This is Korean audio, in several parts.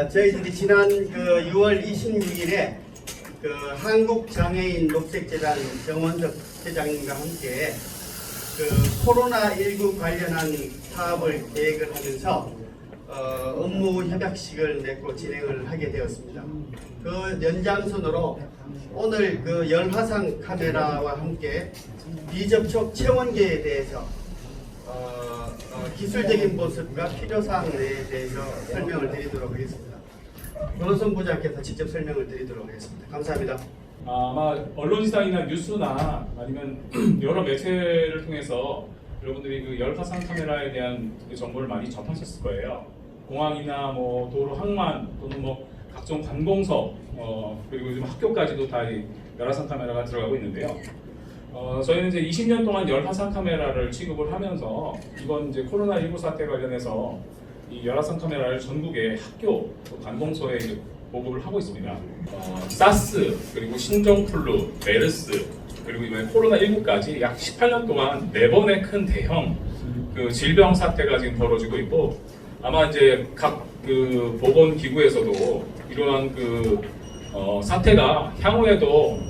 저희들이 지난 6월 26일에 한국장애인 녹색재단 정원석 회장님과 함께 코로나19 관련한 사업을 계획을 하면서 업무 협약식을 맺고 진행을 하게 되었습니다. 그 연장선으로 오늘 열화상 카메라와 함께 비접촉 체온계에 대해서 기술적인 모습과 필요사항에 대해서 설명을 드리도록 하겠습니다. 변호선 부장께서 직접 설명을 드리도록 하겠습니다. 감사합니다. 아마 언론지상이나 뉴스나 아니면 여러 매체를 통해서 여러분들이 열화상 카메라에 대한 정보를 많이 접하셨을 거예요. 공항이나 도로 항만 또는 각종 관공서 그리고 요즘 학교까지도 다 열화상 카메라가 들어가고 있는데요. 저희는 이제 20년 동안 열화상 카메라를 취급을 하면서 이번 이제 코로나19 사태 관련해서 이 열화상 카메라를 전국의 학교, 또 관공서에 이제 보급을 하고 있습니다. 사스, 그리고 신종플루, 메르스, 그리고 이번에 코로나19까지 약 18년 동안 4번의 큰 대형 질병 사태가 지금 벌어지고 있고, 아마 이제 각 보건기구에서도 이러한 사태가 향후에도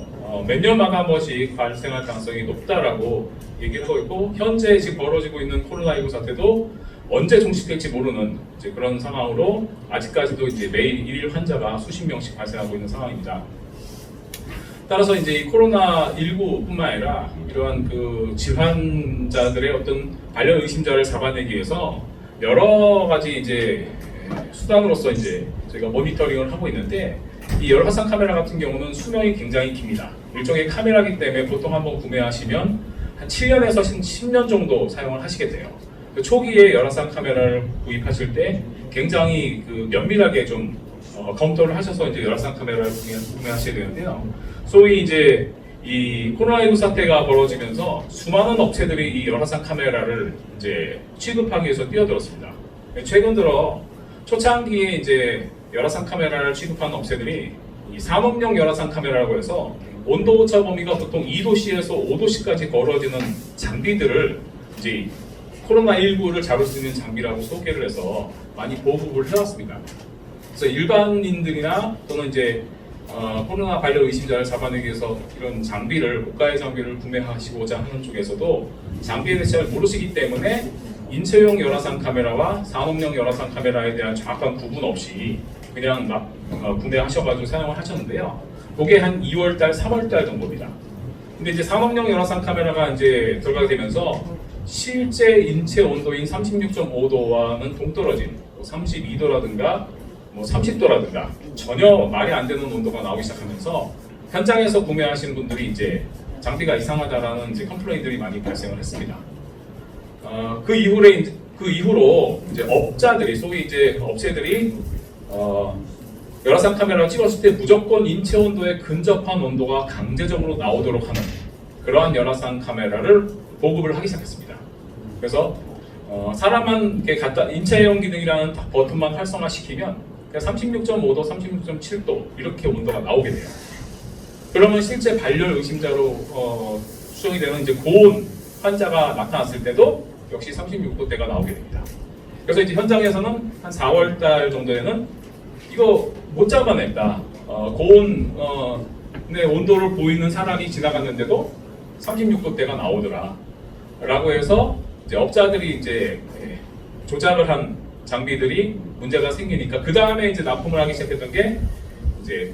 몇 년마다 한 번씩 발생할 가능성이 높다라고 얘기를 하고 있고, 현재 지금 벌어지고 있는 코로나19 사태도 언제 종식될지 모르는 이제 그런 상황으로 아직까지도 이제 매일 일일 환자가 수십 명씩 발생하고 있는 상황입니다. 따라서 이제 이 코로나19뿐만 아니라 이러한 질환자들의 어떤 발열 의심자를 잡아내기 위해서 여러 가지 이제 수단으로서 이제 저희가 모니터링을 하고 있는데, 이 열화상 카메라 같은 경우는 수명이 굉장히 깁니다. 일종의 카메라이기 때문에 보통 한번 구매하시면 한 7년에서 10년 정도 사용을 하시게 돼요. 초기에 열화상 카메라를 구입하실 때 굉장히 면밀하게 좀 검토를 하셔서 이제 열화상 카메라를 구매하셔야 되는데요. 소위 이제 이 코로나19 사태가 벌어지면서 수많은 업체들이 이 열화상 카메라를 이제 취급하기 위해서 뛰어들었습니다. 최근 들어 초창기에 이제 열화상 카메라를 취급하는 업체들이 이 산업용 열화상 카메라라고 해서 온도 오차 범위가 보통 2도씨에서 5도씨까지 벌어지는 장비들을 이제 코로나19를 잡을 수 있는 장비라고 소개를 해서 많이 보급을 해왔습니다. 그래서 일반인들이나 또는 이제 코로나 발열 의심자를 잡아내기 위해서 이런 장비를, 고가의 장비를 구매하시고자 하는 쪽에서도 장비에 대해 잘 모르시기 때문에 인체용 열화상 카메라와 산업용 열화상 카메라에 대한 정확한 구분 없이 그냥 막 구매하셔가지고 사용을 하셨는데요. 그게 한 2월달, 3월달 정도입니다. 근데 이제 산업용 열화상 카메라가 이제 들어가게 되면서 실제 인체 온도인 36.5도와는 동떨어진 32도라든가 30도라든가 전혀 말이 안 되는 온도가 나오기 시작하면서 현장에서 구매하시는 분들이 이제 장비가 이상하다라는 이제 컴플레인들이 많이 발생을 했습니다. 그 이후로 이제 업자들이, 소위 이제 업체들이 열화상 카메라를 찍었을 때 무조건 인체 온도에 근접한 온도가 강제적으로 나오도록 하는 그러한 열화상 카메라를 보급을 하기 시작했습니다. 그래서 사람만 이렇게 인체형 기능이라는 버튼만 활성화시키면 36.5도, 36.7도 이렇게 온도가 나오게 돼요. 그러면 실제 발열 의심자로 수정이 되는 이제 고온 환자가 나타났을 때도 역시 36도대가 나오게 됩니다. 그래서 이제 현장에서는 한 4월달 정도에는 이거 못 잡아냈다. 고온의 온도를 보이는 사람이 지나갔는데도 36도대가 나오더라. 라고 해서 이제 업자들이 이제 조작을 한 장비들이 문제가 생기니까 그 다음에 이제 납품을 하기 시작했던 게 이제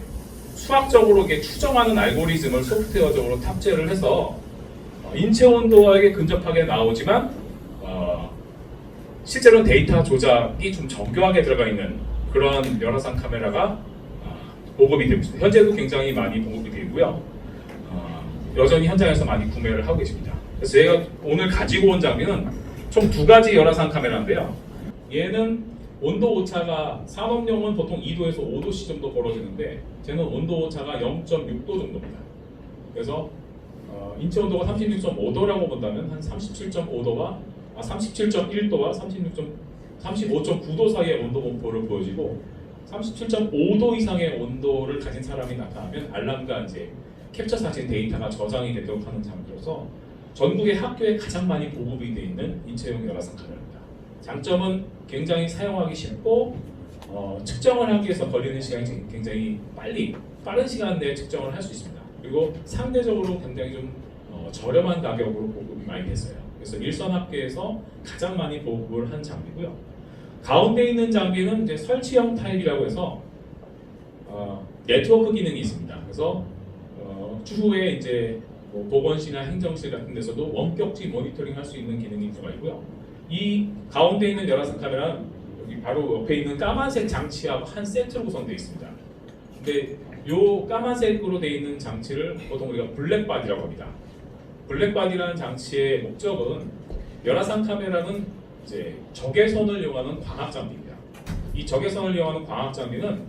수학적으로 이게 추정하는 알고리즘을 소프트웨어적으로 탑재를 해서 인체 온도에 근접하게 나오지만 실제로 데이터 조작이 좀 정교하게 들어가 있는 그런 열화상 카메라가 보급이 되고 있습니다. 현재도 굉장히 많이 보급이 되고요. 여전히 현장에서 많이 구매를 하고 계십니다. 그래서 제가 오늘 가지고 온 장비는 총 2가지 열화상 카메라인데요. 얘는 온도 오차가 산업용은 보통 2도에서 5도씨 정도 벌어지는데 쟤는 온도 오차가 0.6도 정도입니다. 그래서 인체 온도가 36.5도라고 본다면 한 37.5도와 37.1도와 35.9도 사이의 온도 공포를 보여지고 37.5도 이상의 온도를 가진 사람이 나타나면 알람과 이제 캡처 사진 데이터가 저장이 되도록 하는 장비로서 전국의 학교에 가장 많이 보급이 되어 있는 인체용 열화상 카메라입니다. 장점은 굉장히 사용하기 쉽고 측정을 하기 위해서 걸리는 시간이 굉장히 빠른 시간 내에 측정을 할 수 있습니다. 그리고 상대적으로 굉장히 좀 저렴한 가격으로 보급이 많이 됐어요. 그래서 일선 합계에서 가장 많이 보급을 한 장비고요. 가운데 있는 장비는 이제 설치형 타입이라고 해서 네트워크 기능이 있습니다. 그래서 추후에 이제 뭐 보건실이나 행정실 같은 데서도 원격지 모니터링 할 수 있는 기능이 들어가 있고요. 이 가운데 있는 열화상 카메라는 여기 바로 옆에 있는 까만색 장치하고 한 세트로 구성되어 있습니다. 근데 이 까만색으로 되어 있는 장치를 보통 우리가 블랙바디라고 합니다. 블랙바디라는 장치의 목적은 열화상 카메라는 이제 적외선을 이용하는 광학 장비입니다. 이 적외선을 이용하는 광학 장비는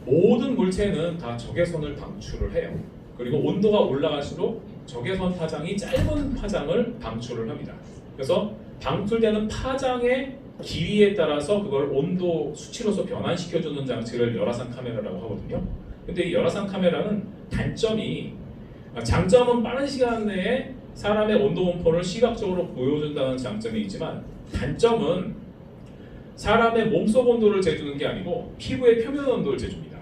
모든 물체는 다 적외선을 방출을 해요. 그리고 온도가 올라갈수록 적외선 파장이 짧은 파장을 방출을 합니다. 그래서 방출되는 파장의 길이에 따라서 그걸 온도 수치로서 변환시켜주는 장치를 열화상 카메라라고 하거든요. 근데 이 열화상 카메라는 장점은 빠른 시간 내에 사람의 온도 분포를 시각적으로 보여준다는 장점이 있지만, 단점은 사람의 몸속 온도를 재주는 게 아니고 피부의 표면 온도를 재줍니다.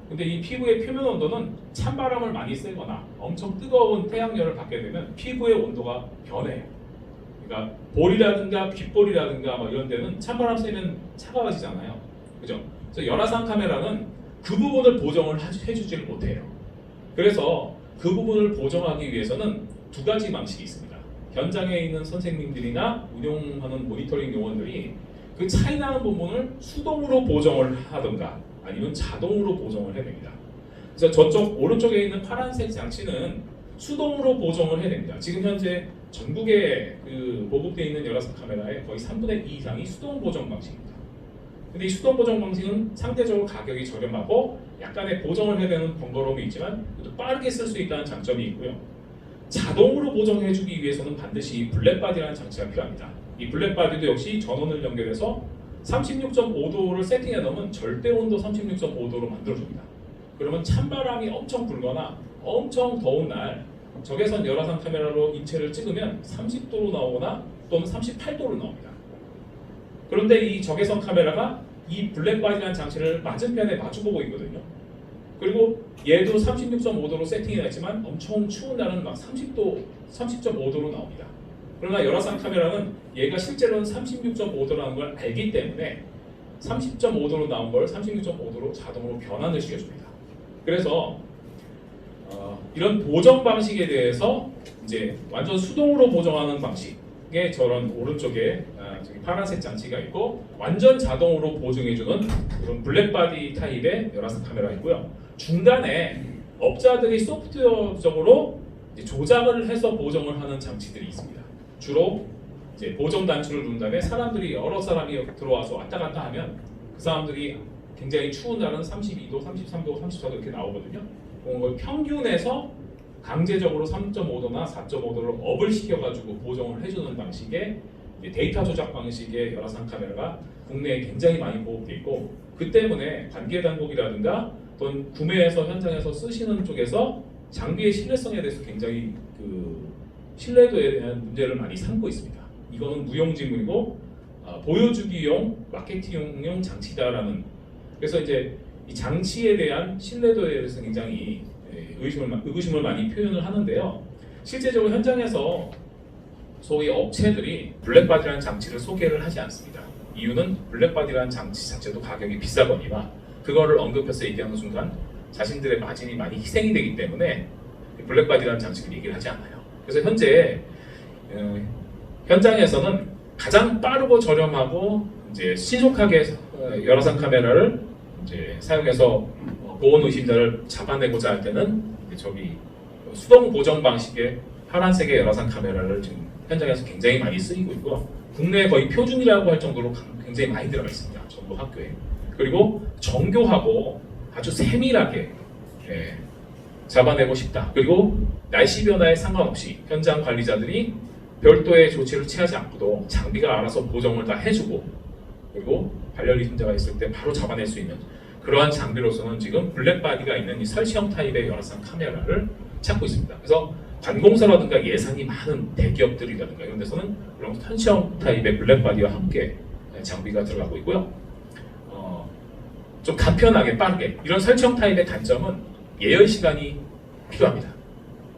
근데 이 피부의 표면 온도는 찬바람을 많이 쐬거나 엄청 뜨거운 태양열을 받게 되면 피부의 온도가 변해요. 그러니까 볼이라든가 귓볼이라든가 뭐 이런 데는 찬바람 쐬면 차가워지잖아요. 그죠? 그래서 열화상 카메라는 그 부분을 보정을 해주지를 못해요. 그래서 그 부분을 보정하기 위해서는 두 가지 방식이 있습니다. 현장에 있는 선생님들이나 운영하는 모니터링 요원들이 그 차이 나는 부분을 수동으로 보정을 하든가 아니면 자동으로 보정을 해야 됩니다. 그래서 저쪽 오른쪽에 있는 파란색 장치는 수동으로 보정을 해야 됩니다. 지금 현재 전국에 그 보급되어 있는 열화상 카메라의 거의 3분의 2 이상이 수동 보정 방식입니다. 근데 이 수동 보정 방식은 상대적으로 가격이 저렴하고 약간의 보정을 해야 되는 번거로움이 있지만 또 빠르게 쓸 수 있다는 장점이 있고요. 자동으로 보정해주기 위해서는 반드시 블랙바디라는 장치가 필요합니다. 이 블랙바디도 역시 전원을 연결해서 36.5도를 세팅해 놓으면 절대 온도 36.5도로 만들어줍니다. 그러면 찬바람이 엄청 불거나 엄청 더운 날 적외선 열화상 카메라로 인체를 찍으면 30도로 나오거나 또는 38도로 나옵니다. 그런데 이 적외선 카메라가 이 블랙바디라는 장치를 맞은편에 마주보고 있거든요. 그리고 얘도 36.5도로 세팅해놨지만 엄청 추운 날은 막 30도, 30.5도로 나옵니다. 그러나 열화상 카메라는 얘가 실제로는 36.5도라는 걸 알기 때문에 30.5도로 나온 걸 36.5도로 자동으로 변환을 시켜줍니다. 그래서 이런 보정 방식에 대해서 이제 완전 수동으로 보정하는 방식에 저런 오른쪽에 저기 파란색 장치가 있고, 완전 자동으로 보정해주는 그런 블랙바디 타입의 열화상 카메라 있고요. 중간에 업자들이 소프트웨어적으로 이제 조작을 해서 보정을 하는 장치들이 있습니다. 주로 이제 보정 단추를 누른 다음에 사람들이 여러 사람이 들어와서 왔다 갔다 하면 그 사람들이 굉장히 추운 날은 32도, 33도, 34도 이렇게 나오거든요. 그걸 평균에서 강제적으로 3.5도나 4.5도를 업을 시켜가지고 보정을 해주는 방식의 데이터 조작 방식의 열화상 카메라가 국내에 굉장히 많이 보급되어 있고, 그 때문에 관계 당국이라든가 또는 구매해서 현장에서 쓰시는 쪽에서 장비의 신뢰성에 대해서 굉장히 그 신뢰도에 대한 문제를 많이 삼고 있습니다. 이거는 무용지물이고 보여주기용 마케팅용 장치다라는, 그래서 이제 이 장치에 대한 신뢰도에 대해서 굉장히 의구심을 많이 표현을 하는데요. 실제적으로 현장에서 소위 업체들이 블랙바디라는 장치를 소개를 하지 않습니다. 이유는 블랙바디라는 장치 자체도 가격이 비싸거니와 그거를 언급해서 얘기하는 순간 자신들의 마진이 많이 희생이 되기 때문에 블랙바디라는 장치를 얘기를 하지 않아요. 그래서 현재 현장에서는 가장 빠르고 저렴하고 이제 신속하게 열화상 카메라를 이제 사용해서 보온 의심자를 잡아내고자 할 때는 저기 수동 보정 방식의 파란색의 열화상 카메라를 지금 현장에서 굉장히 많이 쓰이고 있고요. 국내에 거의 표준이라고 할 정도로 굉장히 많이 들어가 있습니다. 전부 학교에. 그리고 정교하고 아주 세밀하게 잡아내고 싶다. 그리고 날씨 변화에 상관없이 현장 관리자들이 별도의 조치를 취하지 않고도 장비가 알아서 보정을 다 해주고, 그리고 발열 의심자가 있을 때 바로 잡아낼 수 있는 그러한 장비로서는 지금 블랙바디가 있는 이 설치형 타입의 열화상 카메라를 찾고 있습니다. 그래서 관공서라든가 예산이 많은 대기업들이라든가 이런 데서는 그런 설치형 타입의 블랙바디와 함께 장비가 들어가고 있고요. 좀 간편하게 빠르게 이런 설정 타입의 단점은 예열 시간이 필요합니다.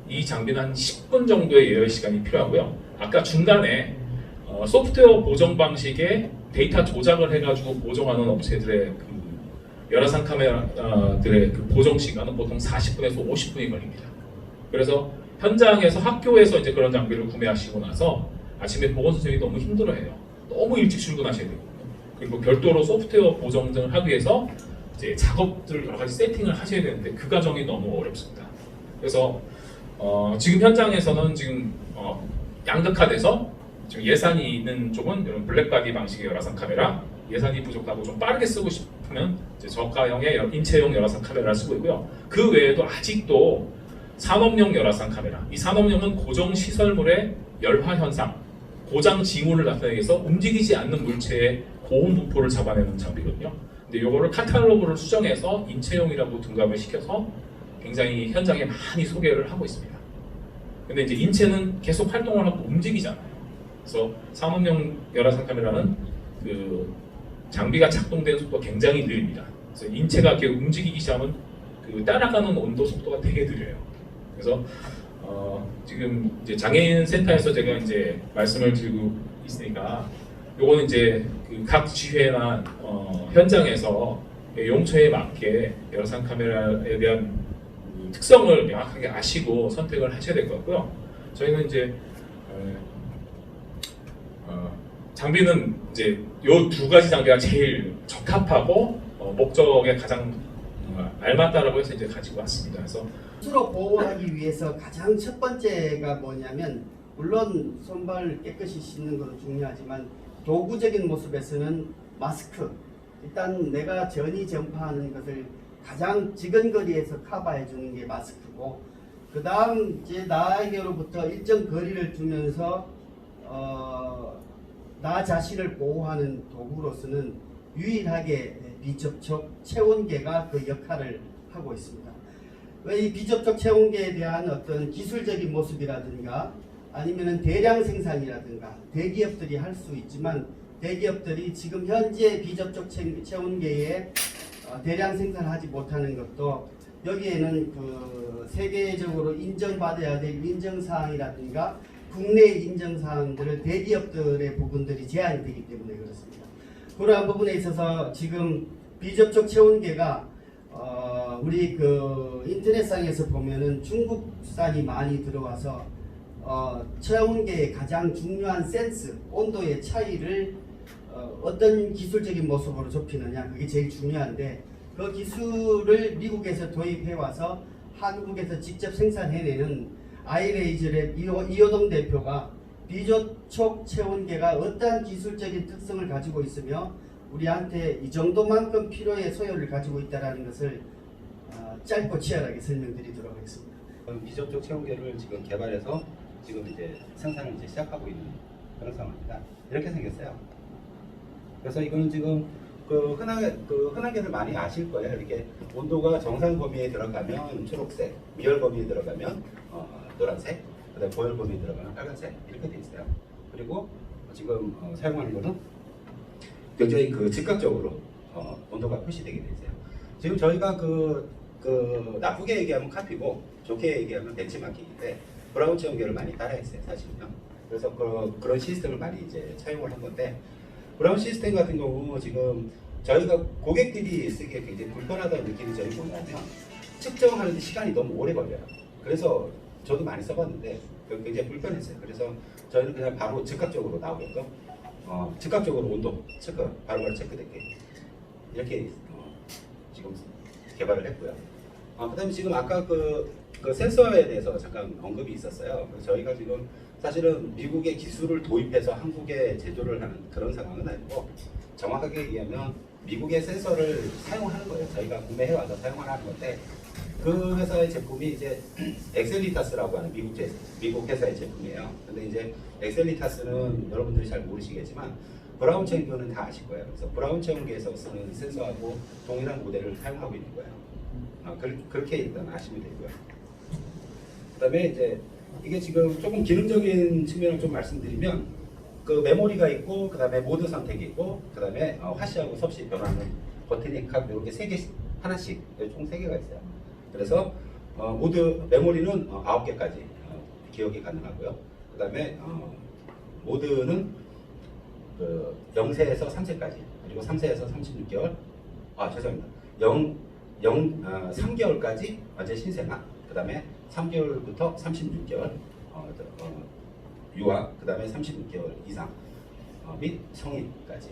이 장비는 한 10분 정도의 예열 시간이 필요하고요. 아까 중간에 소프트웨어 보정 방식의 데이터 조작을 해가지고 보정하는 업체들의 그 열화상 카메라들의 그 보정 시간은 보통 40분에서 50분이 걸립니다. 그래서 현장에서 학교에서 이제 그런 장비를 구매하시고 나서 아침에 보건 선생님이 너무 힘들어해요. 너무 일찍 출근하셔야 되거든요. 그리고 별도로 소프트웨어 보정을 하기 위해서 이제 작업들을 여러 가지 세팅을 하셔야 되는데 그 과정이 너무 어렵습니다. 그래서 지금 현장에서는 지금 양극화돼서 지금 예산이 있는 쪽은 이런 블랙바디 방식의 열화상 카메라, 예산이 부족하고 좀 빠르게 쓰고 싶으면 이제 저가형의 인체용 열화상 카메라를 쓰고 있고요. 그 외에도 아직도 산업용 열화상 카메라, 이 산업용은 고정 시설물의 열화 현상, 고장 징후를 나타내기 위해서 움직이지 않는 물체의 고온 분포를 잡아내는 장비거든요. 근데 이거를 카탈로그를 수정해서 인체용이라고 등급을 시켜서 굉장히 현장에 많이 소개를 하고 있습니다. 근데 이제 인체는 계속 활동을 하고 움직이잖아요. 그래서 산업용 열화상 카메라는 그 장비가 작동되는 속도가 굉장히 느립니다. 그래서 인체가 이렇게 움직이기 시작하면 그 따라가는 온도 속도가 되게 느려요. 그래서 지금 이제 장애인 센터에서 제가 이제 말씀을 드리고 있으니까 요거는 이제 그 각 지회나 현장에서 용처에 맞게 열화상 카메라에 대한 그 특성을 명확하게 아시고 선택을 하셔야 될 것 같고요. 저희는 이제 장비는 이제 요 두 가지 장비가 제일 적합하고 목적에 가장 알맞다라고 해서 이제 가지고 왔습니다. 그래서 스스로 보호하기 위해서 가장 첫 번째가 뭐냐면 물론 손발 깨끗이 씻는 것도 중요하지만 도구적인 모습에서는 마스크. 일단 내가 전이 전파하는 것을 가장 지근거리에서 커버해 주는 게 마스크고, 그 다음 이제 나에게로부터 일정 거리를 두면서 나 자신을 보호하는 도구로서는 유일하게 비접촉 체온계가 그 역할을 하고 있습니다. 이 비접촉 체온계에 대한 어떤 기술적인 모습이라든가 아니면은 대량 생산이라든가 대기업들이 할 수 있지만 대기업들이 지금 현재 비접촉 체온계에 대량 생산하지 못하는 것도 여기에는 그 세계적으로 인정받아야 될 인정사항이라든가 국내 인정사항들을 대기업들의 부분들이 제한이 되기 때문에 그렇습니다. 그러한 부분에 있어서 지금 비접촉 체온계가 우리 그 인터넷상에서 보면은 중국산이 많이 들어와서 체온계의 가장 중요한 센스, 온도의 차이를 어떤 기술적인 모습으로 좁히느냐, 그게 제일 중요한데 그 기술을 미국에서 도입해 와서 한국에서 직접 생산해내는 아이레이즐의 이호동 대표가 비접촉 체온계가 어떠한 기술적인 특성을 가지고 있으며 우리한테 이 정도만큼 필요의 소요를 가지고 있다는 것을 짧고 치열하게 설명드리도록 하겠습니다. 비접촉 체온계를 지금 개발해서 지금 이제 생산을 이제 시작하고 있는 그런 상황입니다. 이렇게 생겼어요. 그래서 이거는 지금 그 흔하게들 많이 아실 거예요. 이렇게 온도가 정상 범위에 들어가면 초록색, 미열 범위에 들어가면 노란색, 그다음에 고열 범위에 들어가면 빨간색 이렇게 돼 있어요. 그리고 지금 사용하는 거는 굉장히 그 즉각적으로 온도가 표시되게 돼 있어요. 지금 저희가 나쁘게 얘기하면 카피고 좋게 얘기하면 벤치마킹인데 브라운 체온계를 많이 따라했어요, 사실은요. 그래서 그런 시스템을 많이 이제 차용을 한 건데, 브라운 시스템 같은 경우 지금 저희가 고객들이 쓰기에 굉장히 불편하다는 느낌이 저희 뭐냐면 측정하는데 시간이 너무 오래 걸려요. 그래서 저도 많이 써봤는데 굉장히 불편했어요. 그래서 저희는 그냥 바로 즉각적으로 나오게끔 즉각적으로 온도 체크 바로바로 체크되게 이렇게 지금 개발을 했고요. 그다음에 지금 아까 그 센서에 대해서 잠깐 언급이 있었어요. 그래서 저희가 지금 사실은 미국의 기술을 도입해서 한국에 제조를 하는 그런 상황은 아니고, 정확하게 얘기하면 미국의 센서를 사용하는 거예요. 저희가 구매해 와서 사용하는 건데, 그 회사의 제품이 이제 엑셀리타스라고 하는 미국 회사의 제품이에요. 근데 이제 엑셀리타스는 여러분들이 잘 모르시겠지만 브라운 체온계는 다 아실 거예요. 그래서 브라운 체온계에서 쓰는 센서하고 동일한 모델을 사용하고 있는 거예요. 그렇게 일단 아시면 되고요. 그다음에 이제 이게 지금 조금 기능적인 측면을 좀 말씀드리면, 그 메모리가 있고, 그다음에 모드 선택이 있고, 그다음에 화시하고 섭씨 변환을 버튼이 각 이렇게 3개씩 하나씩 총 3개가 있어요. 그래서 모드 메모리는 9개까지 기억이 가능하고요. 그 다음에 모드는 그 0세에서 3세까지, 그리고 3세에서 36개월, 죄송합니다. 3개월까지 완전 신생아, 그 다음에 3개월부터 36개월 유아, 그 다음에 36개월 이상 및 성인까지,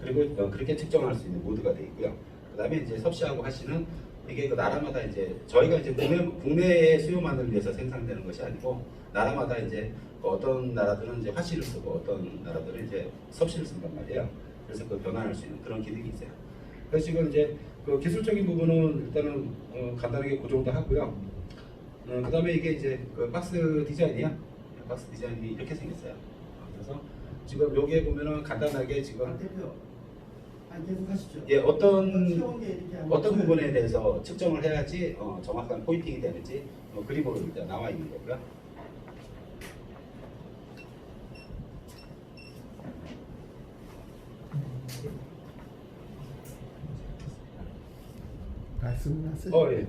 그리고 그렇게 측정할 수 있는 모드가 되어 있고요. 그 다음에 이제 섭씨하고 하씨는 이게 그 나라마다 이제 저희가 이제 국내의 수요만을 위해서 생산되는 것이 아니고 나라마다 이제 어떤 나라들은 이제 화씨를 쓰고 어떤 나라들은 이제 섭씨를 쓴단 말이에요. 그래서 그 변환할 수 있는 그런 기능이 있어요. 그래서 지금 이제 그 기술적인 부분은 일단은 간단하게 그 정도 하고요. 그 다음에 이게 이제 그 박스 디자인이야. 박스 디자인이 이렇게 생겼어요. 그래서 지금 여기에 보면은 간단하게 지금 대표, 계속 하시죠. 예, 어떤 채운 게 이렇게 한번 부분에 대해서 측정을 해야지 정확한 포인팅이 되는지 그림으로 일단 나와 있는 거고요. 말씀하세요. 예.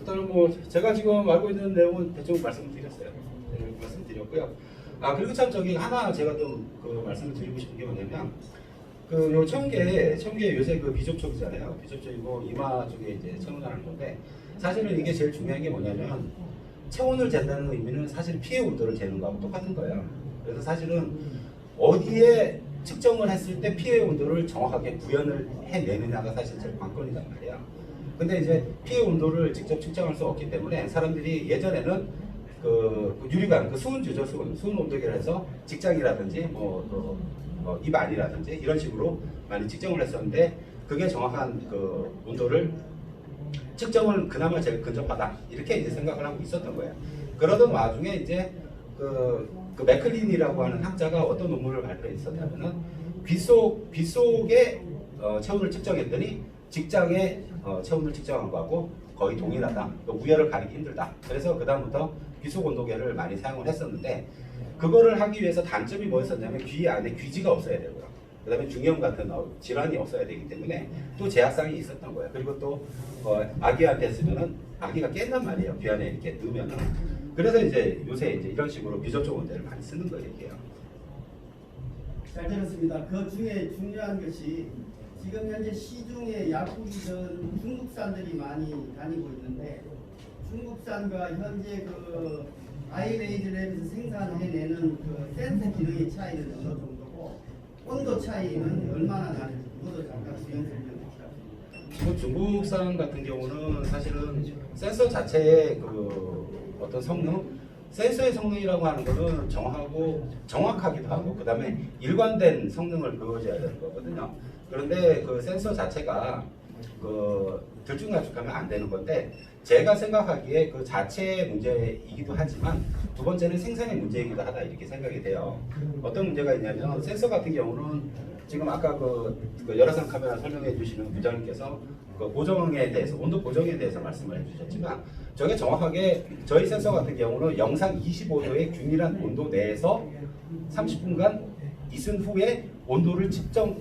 일단은 뭐 제가 지금 알고 있는 내용은 대충 말씀드렸어요. 네, 말씀드렸고요. 그리고 참 저기 하나 제가 좀 그 말씀을 드리고 싶은 게 뭐냐면 요 청계 요새 그 비접촉이잖아요. 비접촉이고 이마 쪽에 이제 체온하는 건데 사실은 이게 제일 중요한 게 뭐냐면 체온을 잰다는 의미는 사실 피해 온도를 재는 거하고 똑같은 거예요. 그래서 사실은 어디에 측정을 했을 때 피해 온도를 정확하게 구현을 해내느냐가 사실 제일 관건이란 말이야. 근데 이제 피해 온도를 직접 측정할 수 없기 때문에 사람들이 예전에는 그 유리관, 그 수은 주죠, 수은 온도계를 해서 직장이라든지 입 안이라든지 이런 식으로 많이 측정을 했었는데 그게 정확한 그 온도를 측정을 그나마 제일 근접하다 이렇게 이제 생각을 하고 있었던 거예요. 그러던 와중에 이제 그 맥클린이라고 하는 학자가 어떤 논문을 발표했었냐면은 귀 속에 체온을 측정했더니 직장의 체온을 측정한 거하고 거의 동일하다. 우열을 가리기 힘들다. 그래서 그 다음부터 귀 속 온도계를 많이 사용을 했었는데 그거를 하기 위해서 단점이 뭐였었냐면 귀 안에 귀지가 없어야 되고요. 그 다음에 중이염 같은 질환이 없어야 되기 때문에 또 제약상이 있었던 거예요. 그리고 또 아기한테 쓰면은 아기가 깬단 말이에요. 귀 안에 이렇게 넣으면은. 그래서 이제 요새 이제 이런 식으로 비접촉 원제를 많이 쓰는 거예요. 잘 들었습니다. 그 중에 중요한 것이 지금 현재 시중에 약국이든 중국산들이 많이 다니고 있는데 중국산과 현재 그 아이레이즈랩에서 생산해내는 그 센서 기능의 차이는 어느 정도고 온도 차이는 얼마나 나는지 그것도 잠깐 부연 설명 부탁드립니다. 중국산 같은 경우는 사실은 센서 자체의 그 어떤 성능, 센서의 성능이라고 하는 거는 정확하기도 하고 그 다음에 일관된 성능을 보여줘야 되는 거거든요. 그런데 그 센서 자체가 그 들쭉날쭉하면 안 되는 건데 제가 생각하기에 그 자체의 문제이기도 하지만 두 번째는 생산의 문제이기도 하다 이렇게 생각이 돼요. 어떤 문제가 있냐면 센서 같은 경우는 지금 아까 그 열화상 카메라 설명해 주시는 부장님께서 그 보정에 대해서 온도 보정에 대해서 말씀을 해주셨지만 저게 정확하게 저희 센서 같은 경우는 영상 25도의 균일한 온도 내에서 30분간 있은 후에 온도를 측정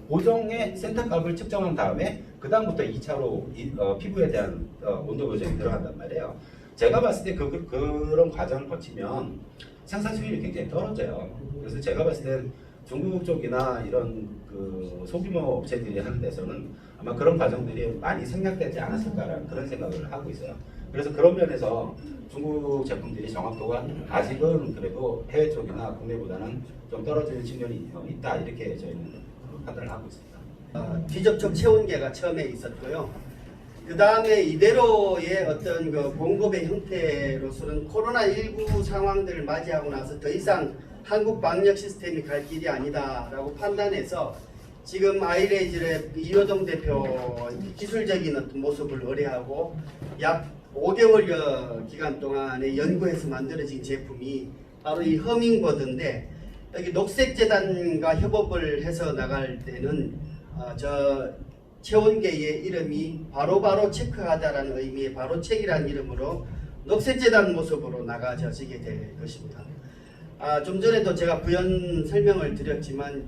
보정의 센터 값을 측정한 다음에 그 다음부터 2차로 피부에 대한 온도 보정이 들어간단 말이에요. 제가 봤을 때 그런 과정을 거치면 생산 수율이 굉장히 떨어져요. 그래서 제가 봤을 때 중국 쪽이나 이런 그 소규모 업체들이 하는 데서는 아마 그런 과정들이 많이 생략되지 않았을까라는 그런 생각을 하고 있어요. 그래서 그런 면에서 중국 제품들이 정확도가 아직은 그래도 해외 쪽이나 국내보다는 좀 떨어지는 측면이 있다 이렇게 저희는 판단을 하고 있습니다. 비접촉 체온계가 처음에 있었고요. 그 다음에 이대로의 어떤 그 공급의 형태로서는 코로나19 상황들을 맞이하고 나서 더 이상 한국 방역 시스템이 갈 길이 아니다라고 판단해서 지금 아이레이즈랩 이효동 대표 기술적인 어떤 모습을 의뢰하고 약 5개월여 기간 동안에 연구해서 만들어진 제품이 바로 이 허밍버드인데 여기 녹색재단과 협업을 해서 나갈 때는 저 체온계의 이름이 바로바로 체크하다라는 의미의 바로책이라는 이름으로 녹색재단 모습으로 나가지게 될 것입니다. 좀 전에도 제가 부연 설명을 드렸지만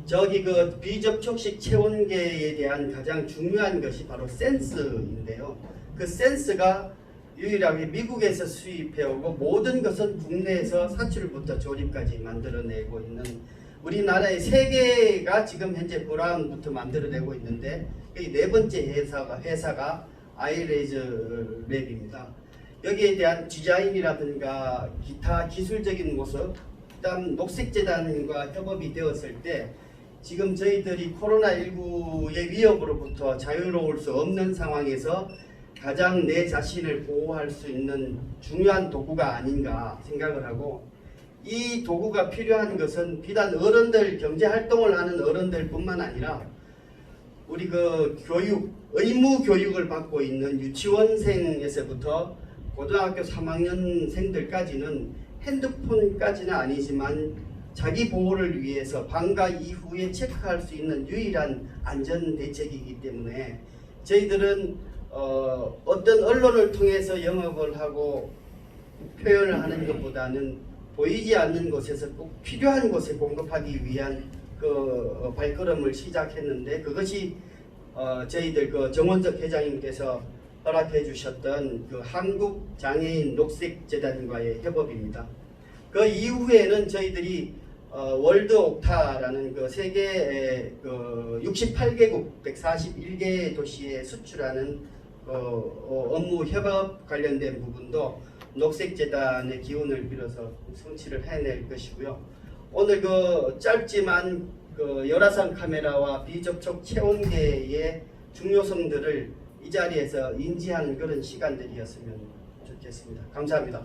저기 그 비접촉식 체온계에 대한 가장 중요한 것이 바로 센스인데요. 그 센스가 유일하게 미국에서 수입해오고 모든 것은 국내에서 사출부터 조립까지 만들어내고 있는 우리나라의 세 개가 지금 현재 브라운부터 만들어내고 있는데 이 네 번째 회사가 아이레저 랩입니다. 여기에 대한 디자인이라든가 기타 기술적인 모습, 그다음 녹색재단과 협업이 되었을 때 지금 저희들이 코로나19의 위협으로부터 자유로울 수 없는 상황에서 가장 내 자신을 보호할 수 있는 중요한 도구가 아닌가 생각을 하고, 이 도구가 필요한 것은 비단 어른들, 경제활동을 하는 어른들뿐만 아니라 우리 그 의무 교육을 받고 있는 유치원생에서부터 고등학교 3학년생들까지는 핸드폰까지는 아니지만 자기 보호를 위해서 방과 이후에 체크할 수 있는 유일한 안전 대책이기 때문에 저희들은 어떤 언론을 통해서 영업을 하고 표현을 하는 것보다는 보이지 않는 곳에서 꼭 필요한 곳에 공급하기 위한 그 발걸음을 시작했는데, 그것이 저희들 그 정원석 회장님께서 허락해 주셨던 그 한국장애인 녹색재단과의 협업입니다. 그 이후에는 저희들이 월드 옥타라는 그 세계 그 68개국 141개 도시에 수출하는 업무 협업 관련된 부분도 녹색재단의 기운을 빌어서 성취를 해낼 것이고요. 오늘 그 짧지만 그 열화상 카메라와 비접촉 체온계의 중요성들을 이 자리에서 인지하는 그런 시간들이었으면 좋겠습니다. 감사합니다.